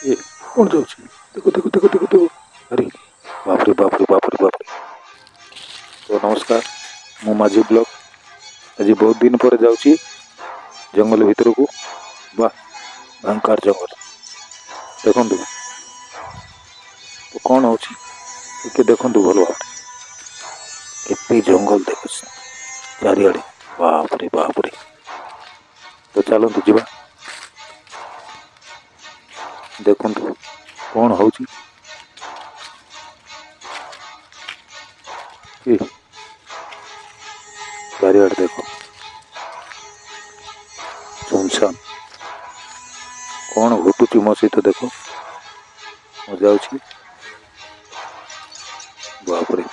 ଏ କ'ଣ ଯାଉଛି? ଦେଖ ଦେଖ ଦେଖ ଦେଖ ଦେଖ। ଆରେ ବାପରେ ବାପରେ ବାପରେ ବାପରେ। ତ ନମସ୍କାର, ମୁଁ ମାଝି ବ୍ଲଗ। ଆଜି ବହୁତ ଦିନ ପରେ ଯାଉଛି ଜଙ୍ଗଲ ଭିତରକୁ। ବା ଭୟଙ୍କର ଜଙ୍ଗଲ ଦେଖନ୍ତୁ। ତ କ'ଣ ହେଉଛି ଟିକେ ଦେଖନ୍ତୁ ଭଲ ଭାବରେ। କେତେ ଜଙ୍ଗଲ ଦେଖୁଛି ଚାରିଆଡ଼େ। ବାପରେ ବାପରେ। ତ ଚାଲନ୍ତୁ ଯିବା, ଦେଖନ୍ତୁ କ'ଣ ହେଉଛି। ଏ ଚାରିଆଡ଼େ ଦେଖ ସୁନସାନ। କ'ଣ ଘଟୁଛି ମୋ ସହିତ ଦେଖ। ମୁଁ ଯାଉଛି। ବାପରେ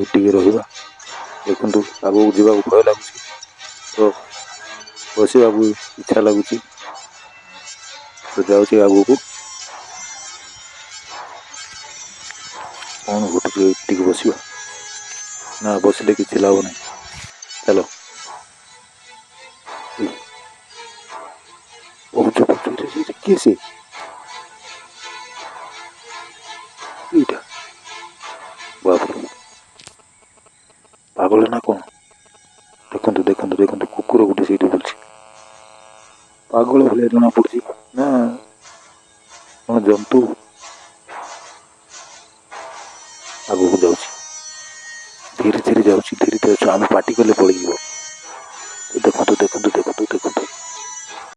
ଏଠିକି ରହିବା। ଦେଖନ୍ତୁ ଆଗକୁ ଯିବାକୁ ଭୟ ଲାଗୁଛି, ତ ବସିବାକୁ ଇଚ୍ଛା ଲାଗୁଛି। ତ ଯାଉଛି ଆଗକୁ। କ'ଣ ଘଟୁଛି ଏଠିକି ବସିବା? ନା ବସିଲେ କିଛି ଲାଭ ନାହିଁ। ଚାଲ। କିଏ ସେ? ଏଇଟା ବାପରେ ପାଗଳ ନା କ'ଣ? ଦେଖନ୍ତୁ ଦେଖନ୍ତୁ ଦେଖନ୍ତୁ କୁକୁର ଗୋଟେ ସେଇଠି ବୁଲୁଛି। ପାଗଳ ଭଳିଆ ଜଣା ପଡୁଛି ନା କ'ଣ ଜନ୍ତୁ? ଆଗକୁ ଯାଉଛି, ଧୀରେ ଧୀରେ ଯାଉଛି, ଧୀରେ ଧୀରେ ଆମେ ପାଟି କଲେ ପଳେଇଯିବ। ଦେଖନ୍ତୁ ଦେଖନ୍ତୁ ଦେଖନ୍ତୁ ଦେଖନ୍ତୁ।